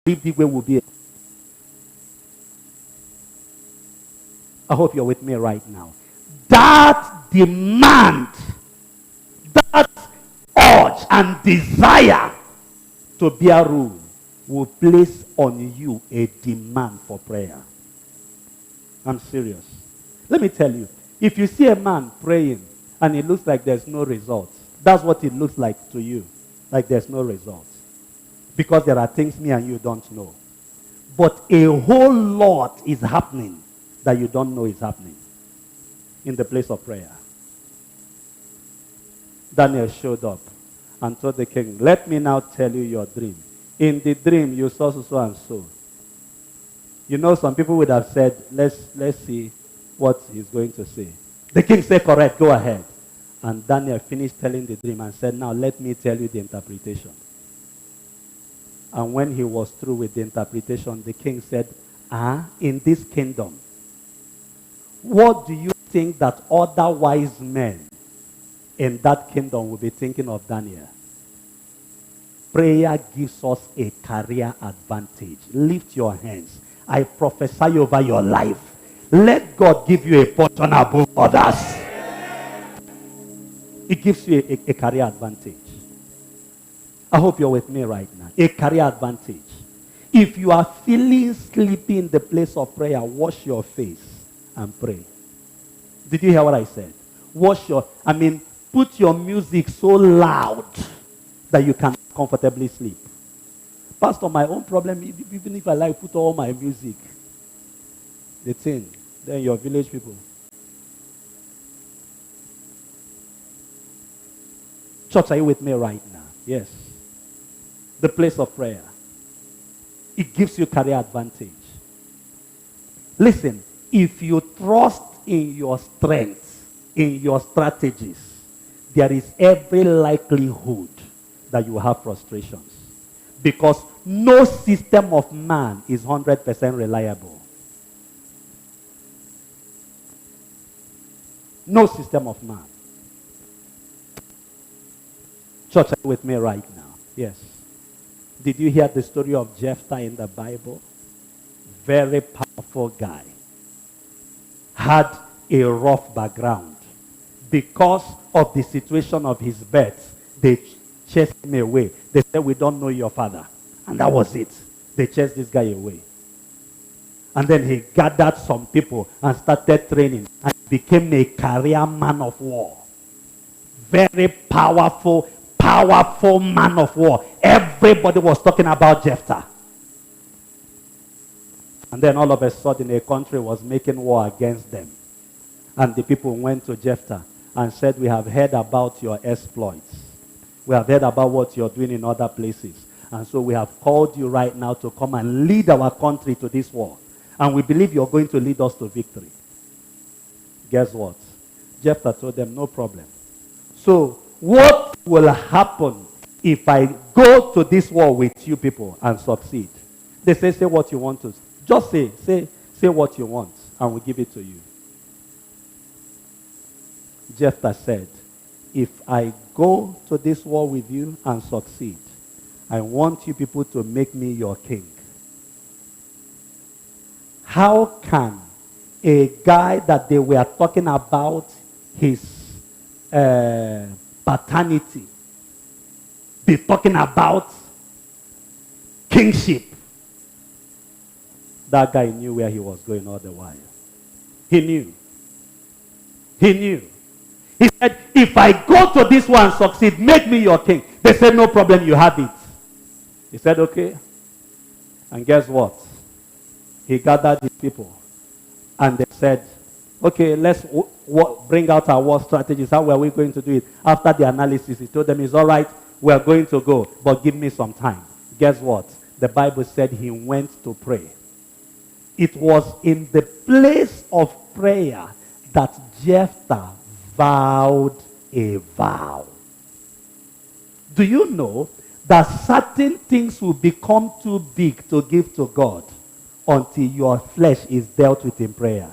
live the way we'll be. I hope you're with me right now. That demand, that urge and desire to bear rule will place on you a demand for prayer. I'm serious. Let me tell you, if you see a man praying and it looks like there's no results, that's what it looks like to you, like there's no results. Because there are things me and you don't know. But a whole lot is happening that you don't know is happening in the place of prayer. Daniel showed up and told the king, let me now tell you your dream. In the dream, you saw so and so. You know, some people would have said, let's see what he's going to say. The king said, correct, go ahead. And Daniel finished telling the dream and said, now let me tell you the interpretation. And when he was through with the interpretation, the king said, in this kingdom, what do you think that other wise men in that kingdom will be thinking of Daniel? Prayer gives us a career advantage. Lift your hands. I prophesy over your life. Let God give you a portion above others. It gives you a career advantage. I hope you're with me right now. A career advantage. If you are feeling sleepy in the place of prayer, wash your face and pray. Did you hear what I said? Put your music so loud that you can comfortably sleep. Pastor, my own problem, even if I like put all my music, the thing, then your village people. Church, are you with me right now? Yes. The place of prayer. It gives you career advantage. Listen, if you trust in your strength, in your strategies, there is every likelihood that you have frustrations. Because no system of man is 100% reliable. No system of man. Church, are you with me right now? Yes. Did you hear the story of Jephthah in the Bible? Very powerful guy. Had a rough background. Because of the situation of his birth, they chased him away. They said, we don't know your father. And that was it. They chased this guy away. And then he gathered some people and started training and became a career man of war. Very powerful man of war. Everybody was talking about Jephthah. And then all of a sudden a country was making war against them. And the people went to Jephthah and said, we have heard about your exploits. We have heard about what you're doing in other places. And so we have called you right now to come and lead our country to this war. And we believe you're going to lead us to victory. Guess what? Jephthah told them, no problem. So what will happen if I go to this war with you people and succeed? They say what you want to. Just say what you want and we'll give it to you. Jephthah said, if I go to this war with you and succeed, I want you people to make me your king. How can a guy that they were talking about his paternity be talking about kingship? That guy knew where he was going all the while. He knew. He said, if I go to this one and succeed, make me your king. They said, no problem, you have it. He said, okay. And guess what? He gathered his people. And they said, okay, let's bring out our war strategies. How are we going to do it? After the analysis, he told them, it's all right, we are going to go, but give me some time. Guess what? The Bible said he went to pray. It was in the place of prayer that Jephthah vowed a vow. Do you know that certain things will become too big to give to God until your flesh is dealt with in prayer?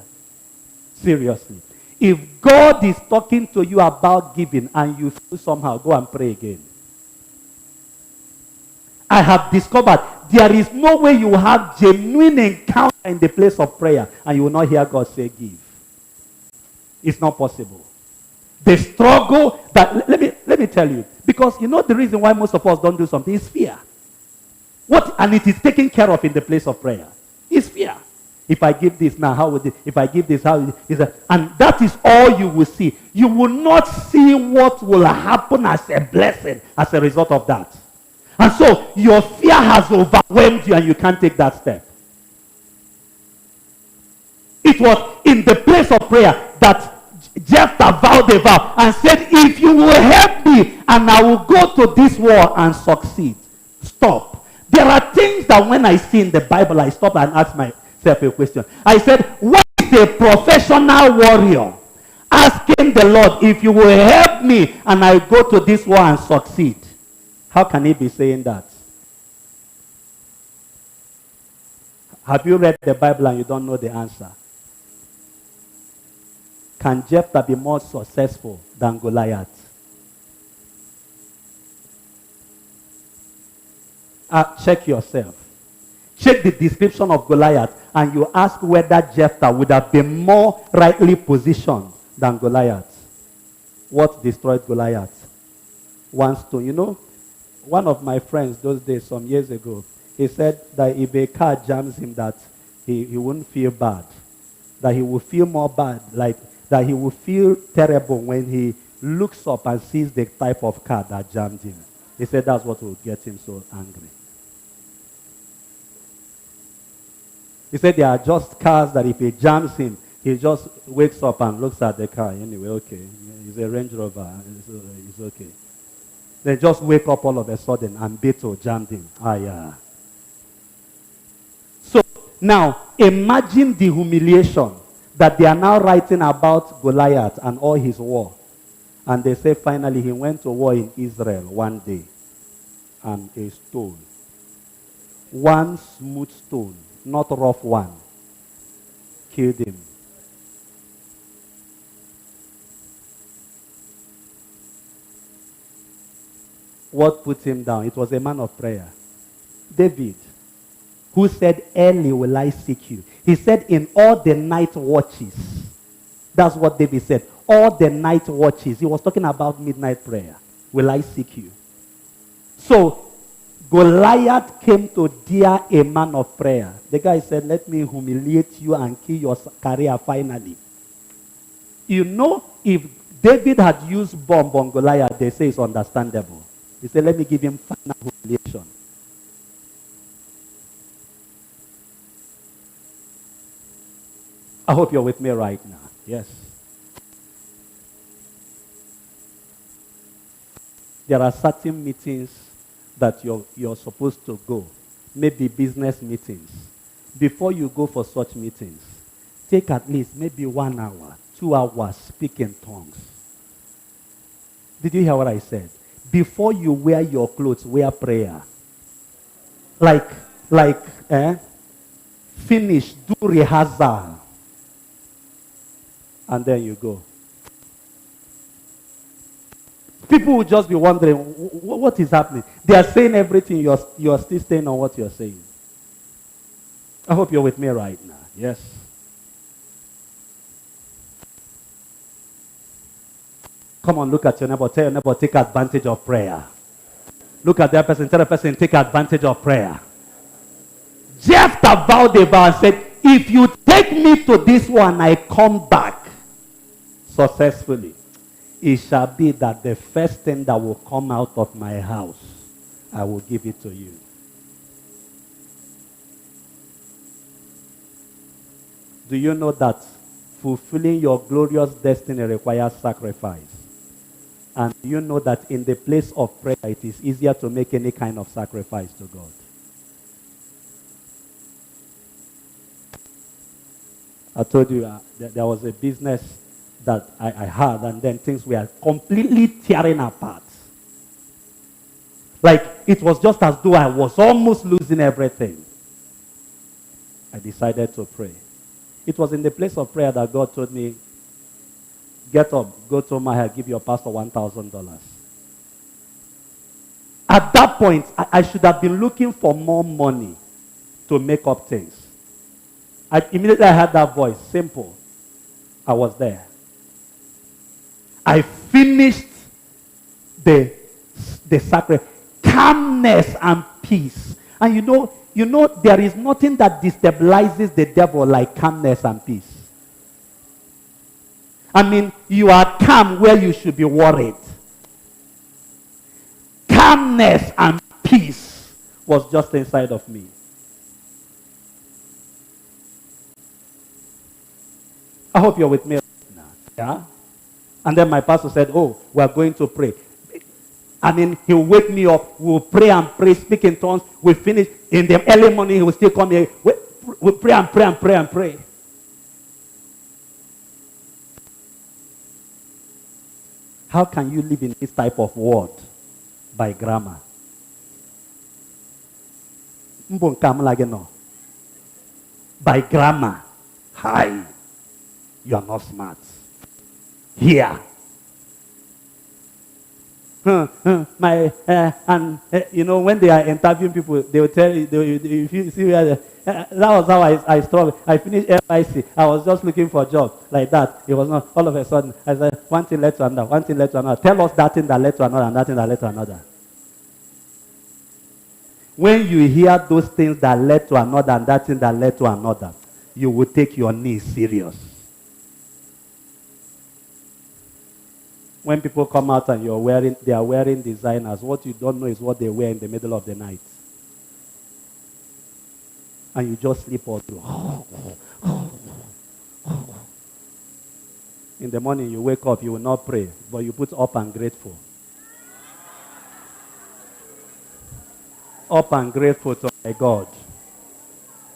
Seriously. If God is talking to you about giving and you feel somehow, go and pray again. I have discovered there is no way you have genuine encounter in the place of prayer and you will not hear God say give. It's not possible. The struggle that, let me tell you, because you know the reason why most of us don't do something is fear. And it is taken care of in the place of prayer. It's fear. If I give this now, how would it? If I give this, how is it? And that is all you will see. You will not see what will happen as a blessing as a result of that. And so your fear has overwhelmed you and you can't take that step. It was in the place of prayer that Jephthah vowed a vow and said, if you will help me and I will go to this war and succeed. Stop. There are things that when I see in the Bible, I stop and ask myself a question. I said, what is a professional warrior asking the Lord, if you will help me and I go to this war and succeed? How can he be saying that? Have you read the Bible and you don't know the answer? Can Jephthah be more successful than Goliath? Check yourself. Check the description of Goliath and you ask whether Jephthah would have been more rightly positioned than Goliath. What destroyed Goliath? One stone. You know, one of my friends those days, some years ago, he said that if a car jams him, that he wouldn't feel bad. That he will feel more bad, like that he will feel terrible when he looks up and sees the type of car that jammed him. He said that's what will get him so angry. He said there are just cars that if it jams him, he just wakes up and looks at the car. Anyway, okay. It's a Range Rover. It's okay. They just wake up all of a sudden and Beetle jammed him. Yeah. So now, imagine the humiliation that they are now writing about Goliath and all his war. And they say finally he went to war in Israel one day. And a stone. One smooth stone, not rough one, killed him. What put him down? It was a man of prayer. David, who said, early will I seek you. He said in all the night watches. That's what David said. All the night watches. He was talking about midnight prayer. Will I seek you? So, Goliath came to dare a man of prayer. The guy said, let me humiliate you and kill your career finally. You know, if David had used bomb on Goliath, they say it's understandable. He said, let me give him final humiliation. I hope you're with me right now. Yes. There are certain meetings that you're supposed to go. Maybe business meetings. Before you go for such meetings, take at least maybe 1 hour, 2 hours, speak in tongues. Did you hear what I said? Before you wear your clothes, wear prayer. Finish, do rehearsal. And then you go. People will just be wondering, what is happening? They are saying everything, you're still staying on what you're saying. I hope you're with me right now. Yes. Come on, look at your neighbor. Tell your neighbor, take advantage of prayer. Look at that person. Tell the person, take advantage of prayer. Jephthah vowed a vow and said, if you take me to this one, I come back successfully. It shall be that the first thing that will come out of my house, I will give it to you. Do you know that fulfilling your glorious destiny requires sacrifice? And do you know that in the place of prayer, it is easier to make any kind of sacrifice to God? I told you that there was a business that I had, and then things were completely tearing apart. Like, it was just as though I was almost losing everything. I decided to pray. It was in the place of prayer that God told me, get up, go to my house, give your pastor $1,000. At that point, I should have been looking for more money to make up things. Immediately I heard that voice. Simple. I was there. I finished the sacrifice. Calmness and peace. And you know, there is nothing that destabilizes the devil like calmness and peace. I mean, you are calm where you should be worried. Calmness and peace was just inside of me. I hope you're with me now. Yeah? And then my pastor said, oh, we're going to pray. I mean, he'll wake me up. We'll pray and pray, speak in tongues. We'll finish. In the early morning, he will still come here. We'll pray and pray and pray and pray. How can you live in this type of world? By grammar. By grammar. Hi. You are not smart. Here. You know, when they are interviewing people, they will tell you, if you see that was how I struggled. I finished FIC. I was just looking for a job like that. It was not, all of a sudden, I said, one thing led to another, one thing led to another. Tell us that thing that led to another, and that thing that led to another. When you hear those things that led to another, and that thing that led to another, you will take your knees serious. When people come out and they are wearing designers, what you don't know is what they wear in the middle of the night. And you just sleep all through. In the morning you wake up, you will not pray, but you put up and grateful. Up and grateful to my God.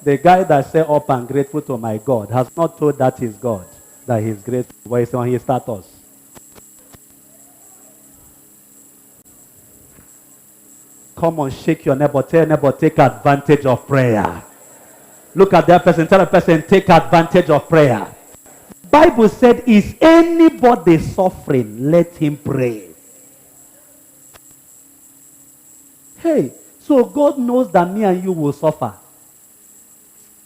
The guy that said up and grateful to my God has not told that he's God, that he's grateful, but it's on his status. Come on, shake your neighbor. Tell your neighbor, take advantage of prayer. Look at that person. Tell the person, take advantage of prayer. Bible said, is anybody suffering? Let him pray. Hey, so God knows that me and you will suffer.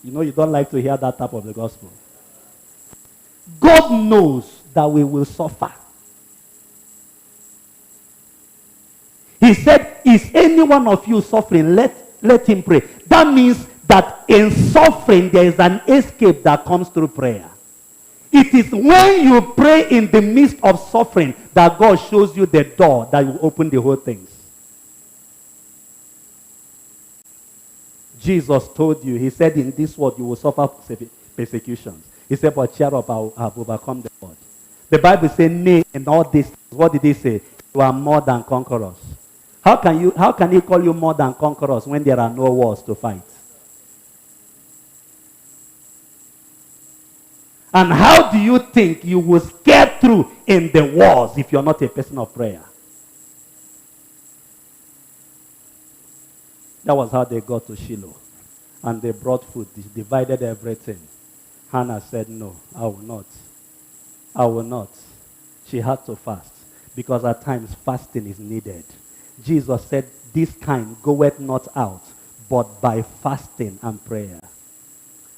You know you don't like to hear that type of the gospel. God knows that we will suffer. He said, is any one of you suffering? Let him pray. That means that in suffering, there is an escape that comes through prayer. It is when you pray in the midst of suffering that God shows you the door that will open the whole things. Jesus told you, he said, in this world you will suffer persecutions. He said, but cheer up, I have overcome the world. The Bible says, nay, in all this, what did he say? You are more than conquerors. How can he call you more than conquerors when there are no wars to fight? And how do you think you will get through in the wars if you're not a person of prayer? That was how they got to Shiloh. And they brought food, divided everything. Hannah said, no, I will not. I will not. She had to fast. Because at times fasting is needed. Jesus said, this kind goeth not out, but by fasting and prayer.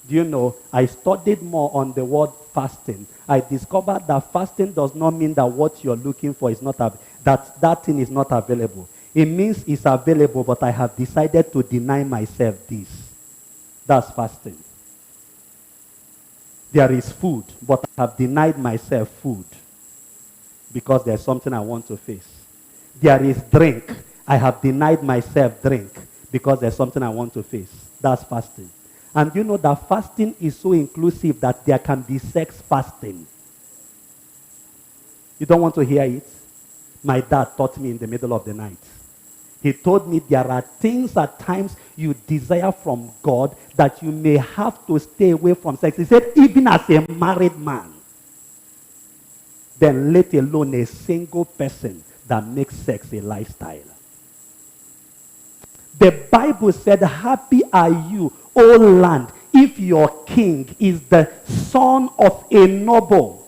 Do you know, I studied more on the word fasting. I discovered that fasting does not mean that what you're looking for is not, that thing is not available. It means it's available, but I have decided to deny myself this. That's fasting. There is food, but I have denied myself food because there's something I want to face. There is drink. I have denied myself drink because there's something I want to face. That's fasting. And you know that fasting is so inclusive that there can be sex fasting. You don't want to hear it? My dad taught me in the middle of the night. He told me there are things at times you desire from God that you may have to stay away from sex. He said, even as a married man, then let alone a single person that makes sex a lifestyle. The Bible said, happy are you, O land, if your king is the son of a noble,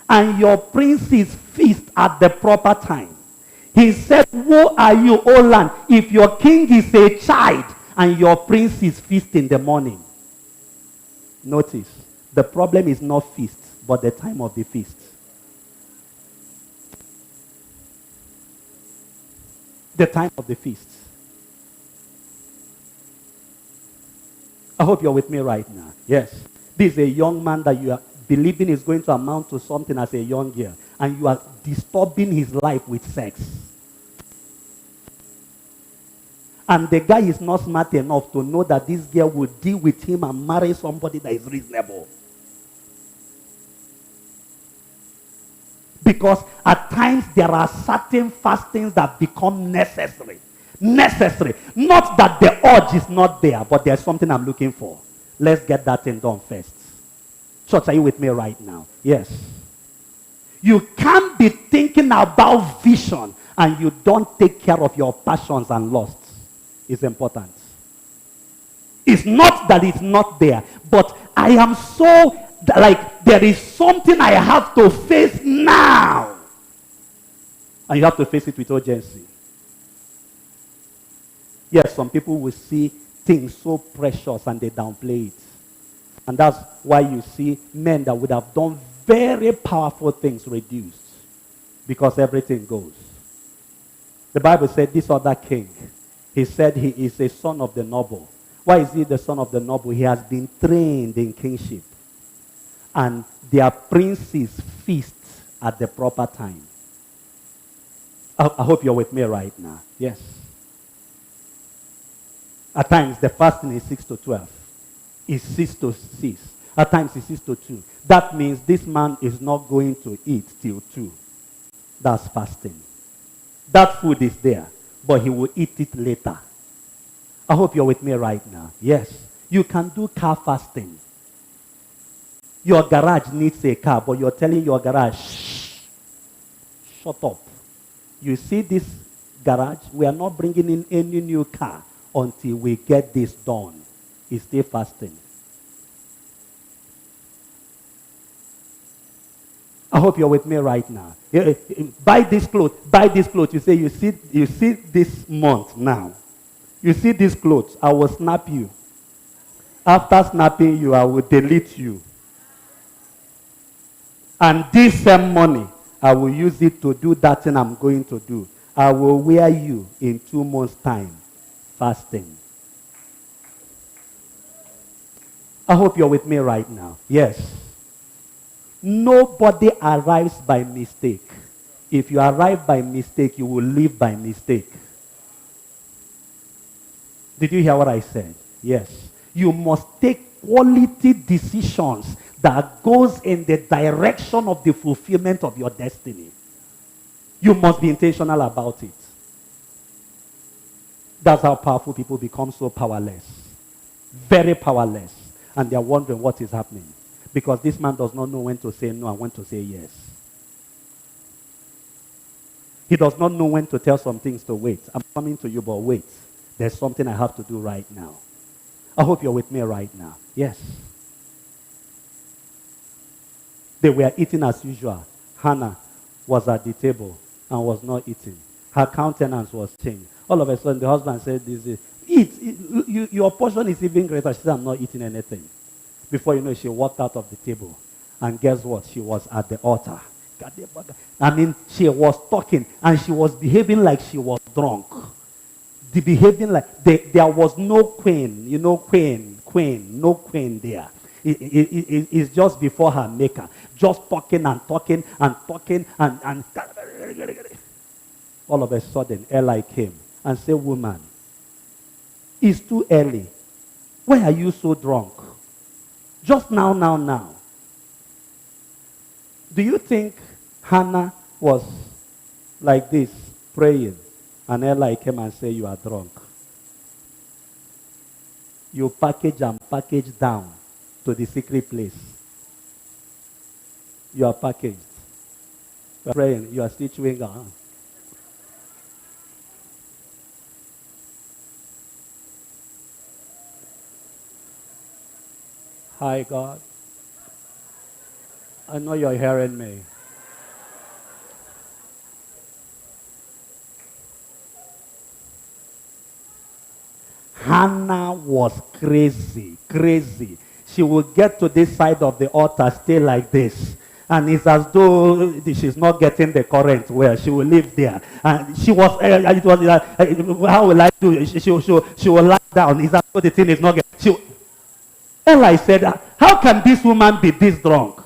and your princes feast at the proper time. He said, woe are you, O land, if your king is a child and your prince is feast in the morning. Notice, the problem is not feast, but the time of the feast. The time of the feast. I hope you're with me right now. Yes. This is a young man that you are believing is going to amount to something as a young girl, and you are disturbing his life with sex. And the guy is not smart enough to know that this girl will deal with him and marry somebody that is reasonable. Because at times there are certain fastings that become necessary. Necessary. Not that the urge is not there, but there's something I'm looking for. Let's get that thing done first. Church, are you with me right now? Yes. You can't be thinking about vision and you don't take care of your passions and lusts. It's important. It's not that it's not there, but I am so, like, there is something I have to face now. And you have to face it with urgency. Yes, some people will see things so precious and they downplay it. And that's why you see men that would have done very powerful things reduced. Because everything goes. The Bible said this other king, he said he is a son of the noble. Why is he the son of the noble? He has been trained in kingship. And their princes feast at the proper time. I hope you're with me right now. Yes. At times, the fasting is 6 to 12. It's 6 to 6. At times, it's 6 to 2. That means this man is not going to eat till 2. That's fasting. That food is there, but he will eat it later. I hope you're with me right now. Yes. You can do car fasting. Your garage needs a car, but you're telling your garage, shh, shut up. You see this garage? We are not bringing in any new car until we get this done. It's still fasting. I hope you're with me right now. Buy this clothes. Buy this clothes. You say, you see this month now. You see these clothes. I will snap you. After snapping you, I will delete you. And this same money, I will use it to do that thing I'm going to do. I will wear you in 2 months' time. Fasting. I hope you're with me right now. Yes. Nobody arrives by mistake. If you arrive by mistake, you will live by mistake. Did you hear what I said? Yes. You must take quality decisions that goes in the direction of the fulfillment of your destiny. You must be intentional about it. That's how powerful people become so powerless. Very powerless. And they're wondering what is happening. Because this man does not know when to say no and when to say yes. He does not know when to tell some things to wait. I'm coming to you, but wait. There's something I have to do right now. I hope you're with me right now. Yes. They were eating as usual. Hannah was at the table and was not eating. Her countenance was changed. All of a sudden, the husband said, your portion is even greater. She said, I'm not eating anything. Before you know, she walked out of the table. And guess what? She was at the altar. I mean, she was talking and she was behaving like she was drunk. The behaving like, there was no queen, no queen there. It's just before her maker. Just talking and talking and talking and all of a sudden, Eli came and said, woman, it's too early. Why are you so drunk? Just now. Do you think Hannah was like this, praying, and Eli came and said, you are drunk? You package and package down to the secret place. You are packaged. You are praying. You are still chewing gum. Hi, God. I know you're hearing me. Hannah was crazy, crazy. She would get to this side of the altar, stay like this. And it's as though she's not getting the current well. She will live there. And she was, how will I do it? She will lie down. It's as though the thing is not getting. Eli said, how can this woman be this drunk?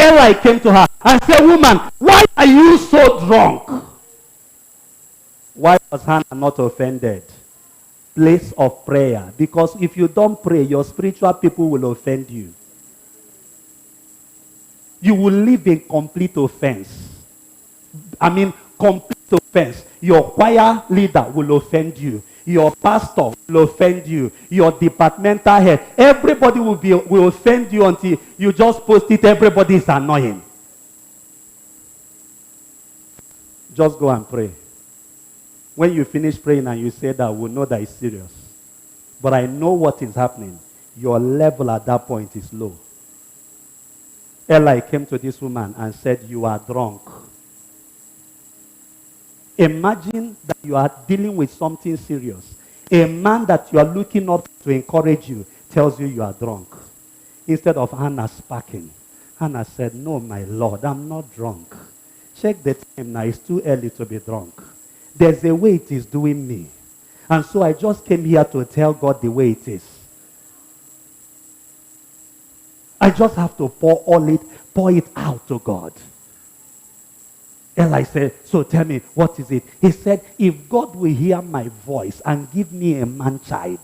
Eli came to her and said, woman, why are you so drunk? Why was Hannah not offended? Place of prayer. Because if you don't pray, your spiritual people will offend you. You will live in complete offense. Complete offense. Your choir leader will offend you. Your pastor will offend you. Your departmental head. Everybody will offend you until you just post it. Everybody is annoying. Just go and pray. When you finish praying and you say that, we'll know that it's serious. But I know what is happening. Your level at that point is low. Eli came to this woman and said, you are drunk. Imagine that you are dealing with something serious. A man that you are looking up to encourage you tells you are drunk. Instead of Hannah sparking, Hannah said, no, my Lord, I'm not drunk. Check the time now. It's too early to be drunk. There's a way it is doing me. And so I just came here to tell God the way it is. I just have to pour it out to God. Eli said, so tell me, what is it? He said, if God will hear my voice and give me a man-child,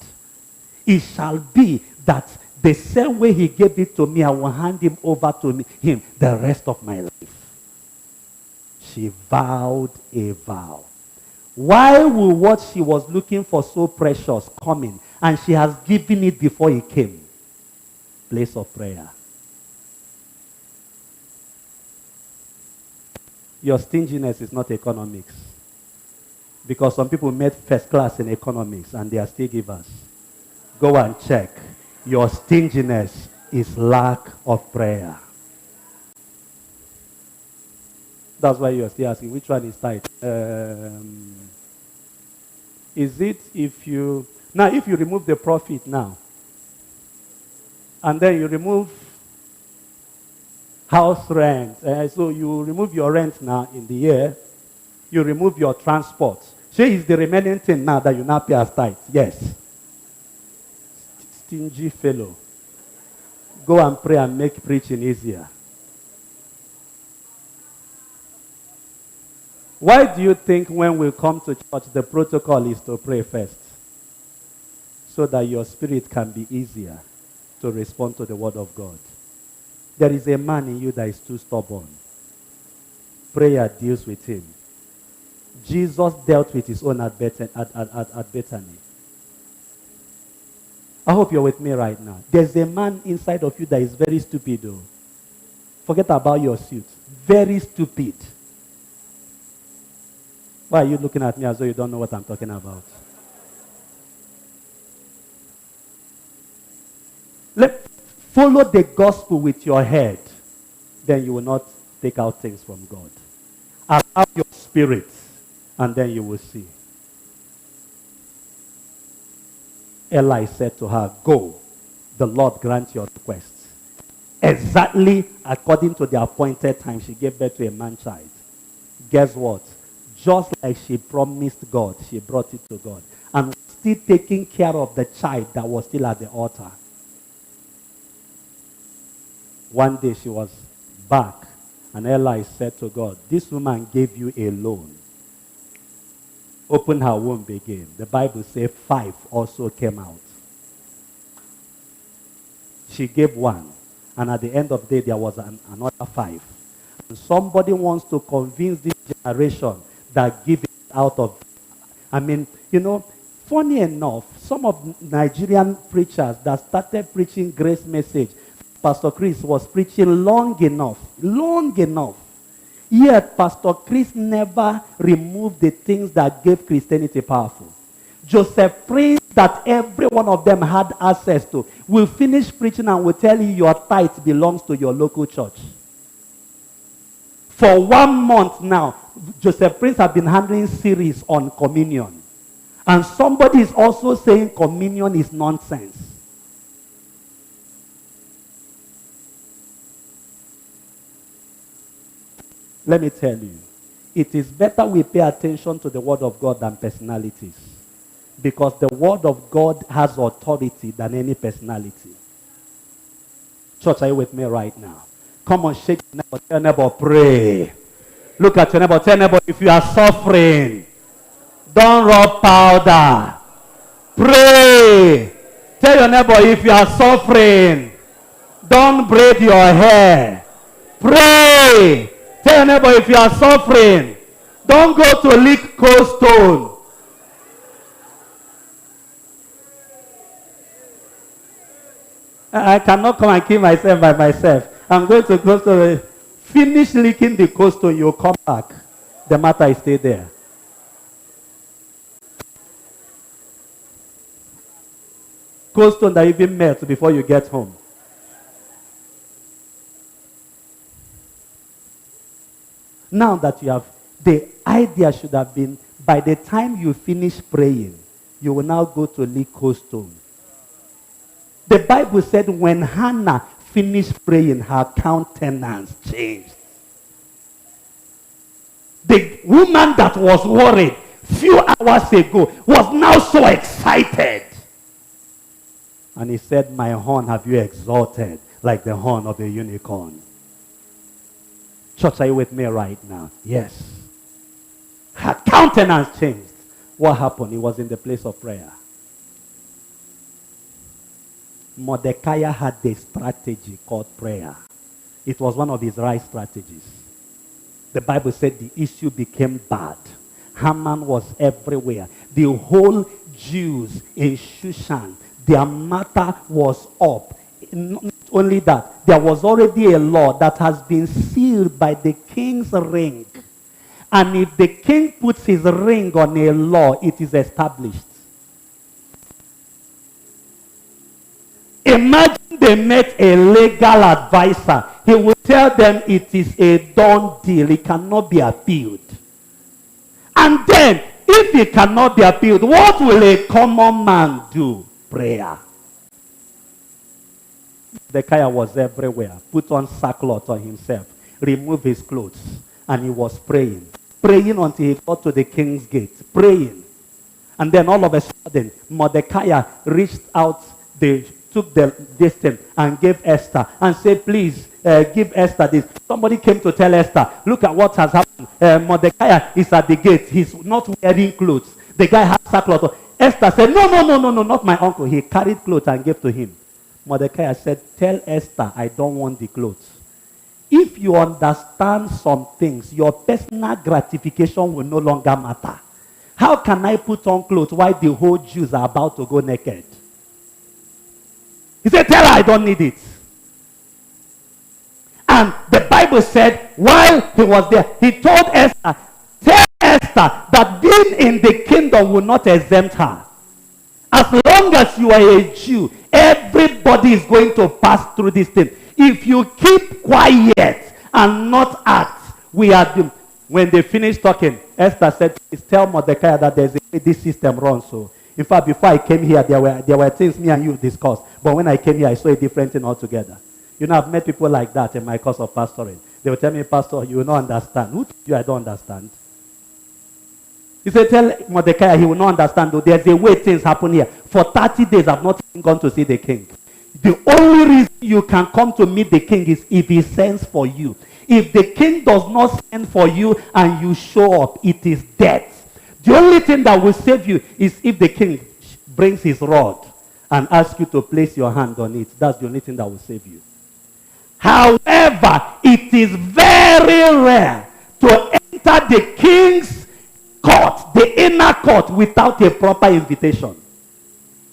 it shall be that the same way he gave it to me, I will hand him over to him the rest of my life. She vowed a vow. Why will what she was looking for so precious come in? And she has given it before he came. Place of prayer. Your stinginess is not economics. Because some people made first class in economics and they are still givers. Go and check. Your stinginess is lack of prayer. That's why you're still asking, which one is tight? Is it if you remove the profit now, and then you remove house rent, so you remove your rent now in the year, you remove your transport. Say is the remaining thing now that you now pay as tithe. Yes. Stingy fellow. Go and pray and make preaching easier. Why do you think when we come to church, the protocol is to pray first? So that your spirit can be easier to respond to the word of God. There is a man in you that is too stubborn. Prayer deals with him. Jesus dealt with his own at Bethany. I hope you're with me right now. There's a man inside of you that is very stupid though. Forget about your suit. Very stupid. Why are you looking at me as though you don't know what I'm talking about? Follow the gospel with your head. Then you will not take out things from God. Allow your spirit, and then you will see. Eli said to her, go, the Lord grant your request. Exactly according to the appointed time, she gave birth to a man-child. Guess what? Just like she promised God, she brought it to God. And still taking care of the child that was still at the altar. One day she was back, and Eli said to God, this woman gave you a loan. Open her womb again. The Bible says 5 also came out. She gave 1, and at the end of the day there was another 5. And somebody wants to convince this generation that give it out of, funny enough, some of Nigerian preachers that started preaching grace message, Pastor Chris was preaching long enough. Yet Pastor Chris never removed the things that gave Christianity powerful. Joseph Prince, that every one of them had access to, will finish preaching and will tell you your tithe belongs to your local church. For 1 month now, Joseph Prince has been handling series on communion. And somebody is also saying communion is nonsense. Let me tell you, it is better we pay attention to the word of God than personalities. Because the word of God has authority than any personality. Church, are you with me right now? Come on, shake your neighbor, tell your neighbor, pray. Look at your neighbor, tell your neighbor, if you are suffering, don't rub powder. Pray. Tell your neighbor, if you are suffering, don't braid your hair. Pray. Tell your neighbor, if you are suffering, don't go to lick cold stone. I cannot come and kill myself by myself. I'm going to go to finish licking the cold stone. You'll come back. The matter is stay there. Cold stone that even melt before you get home. Now that you have, the idea should have been, by the time you finish praying, you will now go to lick cold stone. The Bible said when Hannah finished praying, her countenance changed. The woman that was worried few hours ago was now so excited. And he said, my horn have you exalted like the horn of a unicorn. Church, are you with me right now? Yes. Her countenance changed. What happened? He was in the place of prayer. Mordecai had a strategy called prayer. It was one of his right strategies. The Bible said the issue became bad. Haman was everywhere. The whole Jews in Shushan, their matter was up. Not only that, there was already a law that has been sealed by the king's ring. And if the king puts his ring on a law, it is established. Imagine they met a legal advisor. He will tell them it is a done deal. It cannot be appealed. And then, if it cannot be appealed, what will a common man do? Prayer. Mordecai was everywhere. Put on sackcloth on himself. Remove his clothes. And he was praying. Praying until he got to the king's gate. Praying. And then all of a sudden, Mordecai reached out, took the distance and gave Esther and said, please give Esther this. Somebody came to tell Esther, look at what has happened. Mordecai is at the gate. He's not wearing clothes. The guy has sackcloth. Esther said, no, not my uncle. He carried clothes and gave to him. Mordecai said, tell Esther I don't want the clothes. If you understand some things, your personal gratification will no longer matter. How can I put on clothes while the whole Jews are about to go naked? He said, tell her I don't need it. And the Bible said, while he was there, he told Esther, tell Esther that being in the kingdom will not exempt her. As long as you are a Jew, everybody is going to pass through this thing. If you keep quiet and not act, we are doomed. When they finished talking, Esther said, please tell Mordecai that there's a way this system runs. So, in fact, before I came here, there were things me and you discussed. But when I came here, I saw a different thing altogether. You know, I've met people like that in my course of pastoring. They will tell me, Pastor, you will not understand. Who told you I don't understand? He said, tell Mordecai he will not understand. Though there's a way things happen here. For 30 days, I've not even gone to see the king. The only reason you can come to meet the king is if he sends for you. If the king does not send for you and you show up, it is death. The only thing that will save you is if the king brings his rod and asks you to place your hand on it. That's the only thing that will save you. However, it is very rare to enter the king's court, the inner court, without a proper invitation.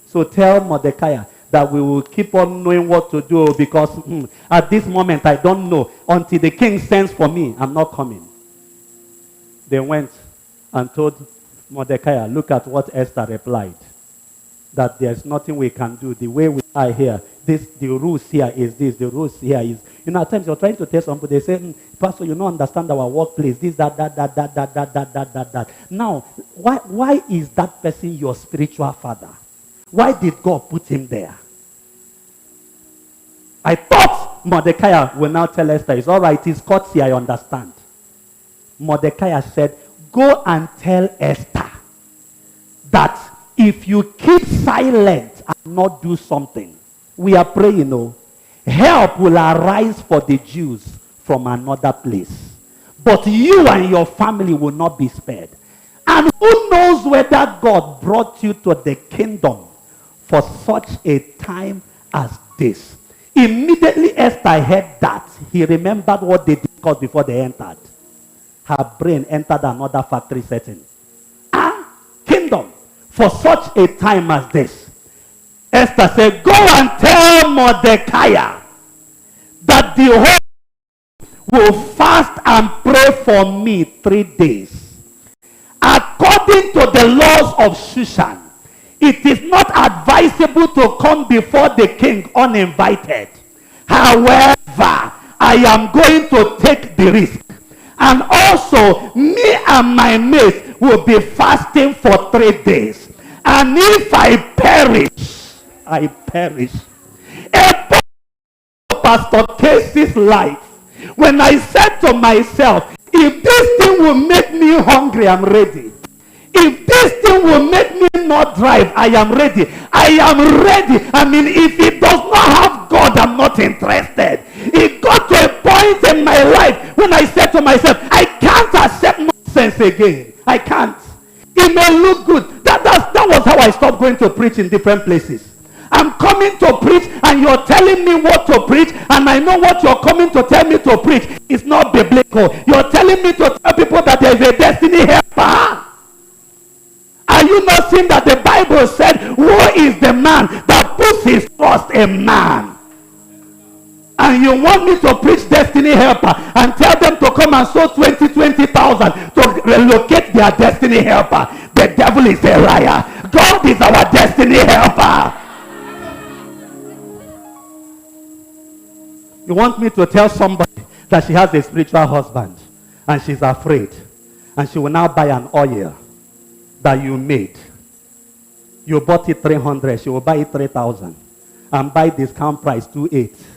So tell Mordecai that we will keep on knowing what to do because at this moment I don't know. Until the king sends for me, I'm not coming. They went and told Mordecai, look at what Esther replied. That there's nothing we can do. The way we are here, the rules here is this. The rules here is You know, at times you're trying to tell somebody, they say, Pastor, you don't understand our workplace, this, that. Now, why is that person your spiritual father? Why did God put him there? I thought Mordecai will now tell Esther, it's all right, it's courtesy, I understand. Mordecai said, go and tell Esther that if you keep silent and not do something, we are praying, help will arise for the Jews from another place. But you and your family will not be spared. And who knows whether God brought you to the kingdom for such a time as this. Immediately Esther heard that, he remembered what they discussed before they entered. Her brain entered another factory setting. Kingdom for such a time as this. Esther said, go and tell Mordecai that the whole will fast and pray for me 3 days. According to the laws of Shushan, it is not advisable to come before the king uninvited. However, I am going to take the risk. And also, me and my mates will be fasting for 3 days. And if I perish, I perish. A Pastor Casey's life, when I said to myself, if this thing will make me hungry, I'm ready. If this thing will make me not drive, I am ready. I am ready. I mean, if it does not have God, I'm not interested. It got to a point in my life when I said to myself, I can't accept nonsense again. I can't. It may look good. That was how I stopped going to preach in different places. I'm coming to preach and you're telling me what to preach, and I know what you're coming to tell me to preach. It's not biblical. You're telling me to tell people that there's a destiny helper. Are you not seeing that the Bible said, woe is the man that puts his trust in man? And you want me to preach destiny helper and tell them to come and sow 20,000 to relocate their destiny helper? The devil is a liar. God is our destiny helper. You want me to tell somebody that she has a spiritual husband and she's afraid, and she will now buy an oil that you made. You bought it 300, she will buy it 3,000 and buy discount price 2,800.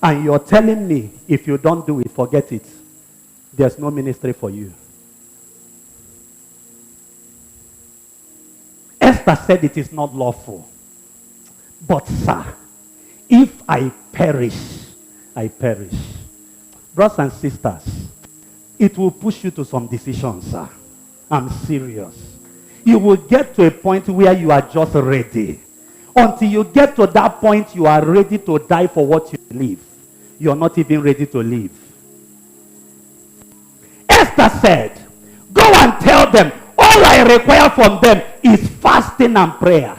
And you're telling me if you don't do it, forget it. There's no ministry for you. Esther said it is not lawful. But sir, if I perish, I perish. Brothers and sisters, it will push you to some decisions, sir. I'm serious. You will get to a point where you are just ready. Until you get to that point, you are ready to die for what you believe. You are not even ready to live. Esther said, go and tell them, all I require from them is fasting and prayer.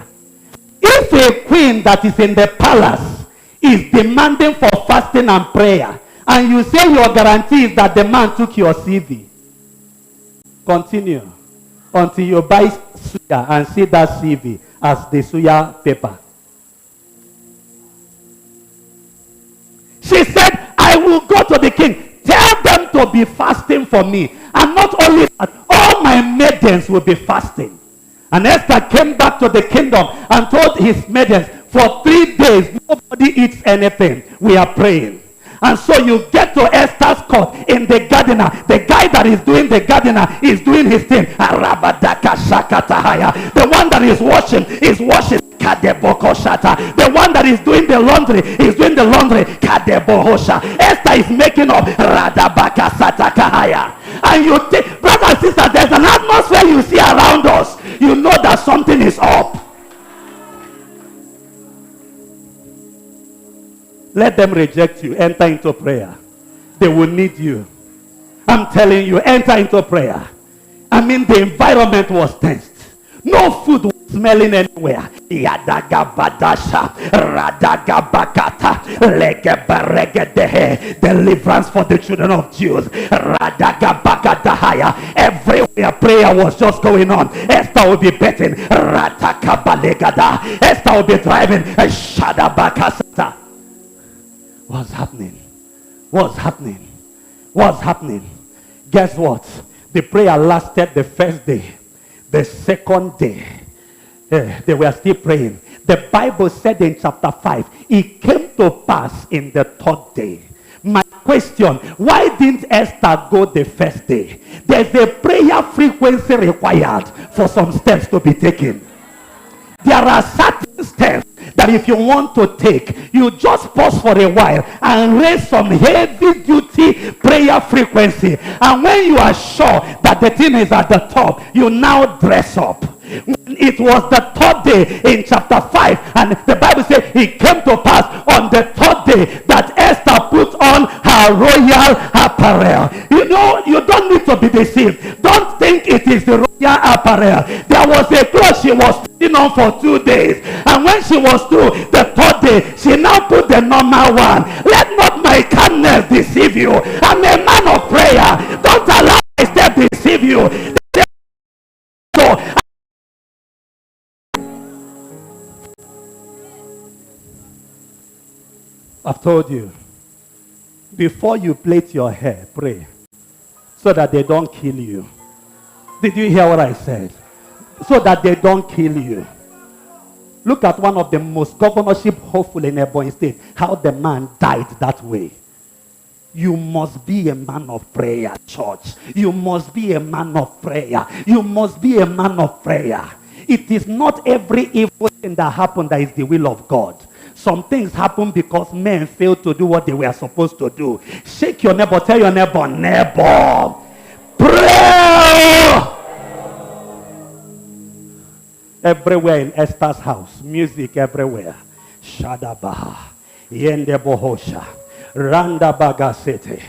If a queen that is in the palace is demanding for fasting and prayer, and you say your guarantee is that the man took your CV, continue until you buy suya and see that CV as the suya paper. She said, I will go to the king. Tell them to be fasting for me. And not only that, all my maidens will be fasting. And Esther came back to the kingdom and told his maidens, for 3 days, nobody eats anything. We are praying. And so you get to Esther's court in the gardener. The guy that is doing the gardener is doing his thing. The one that is washing is washing. The one that is doing the laundry is doing the laundry. Esther is making up. And you think, brothers and sisters, there's an atmosphere you see around us. You know that something is up. Let them reject you. Enter into prayer. They will need you. I'm telling you, enter into prayer. I mean, the environment was tensed. No food was smelling anywhere. Yadagabadasha, Radagabakata, Legeberegedehe. Deliverance for the children of Jews. Radagabakadahaya. Everywhere prayer was just going on. Esther will be betting. Ratakabalegada. Esther will be driving. Shadabakasata. What's happening? What's happening? What's happening? Guess what? The prayer lasted the first day. The second day, they were still praying. The Bible said in chapter 5, it came to pass in the third day. My question, why didn't Esther go the first day? There's a prayer frequency required for some steps to be taken. There are certain steps that if you want to take, you just pause for a while and raise some heavy duty prayer frequency. And when you are sure that the thing is at the top, you now dress up. It was the third day in chapter 5, and the Bible says it came to pass on the third day that Esther put on her royal apparel. You know, you don't need to be deceived. Don't think it is the royal apparel. There was a cloth she was putting on for 2 days, and when she was through the third day, she now put the normal one. Let not my kindness deceive you. I'm a man of prayer. Don't allow my step deceive you. So I've told you, before you plait your hair, pray so that they don't kill you. Did you hear what I said? So that they don't kill you. Look at one of the most governorship hopeful in Ebonyi State, how the man died that way. You must be a man of prayer, church. You must be a man of prayer. You must be a man of prayer. It is not every evil thing that happened that is the will of God. Some things happen because men failed to do what they were supposed to do. Shake your neighbor, tell your neighbor, neighbor, pray. Everywhere in Esther's house, music everywhere. Shadabaha, Yendebohosha, Randa Bagasete.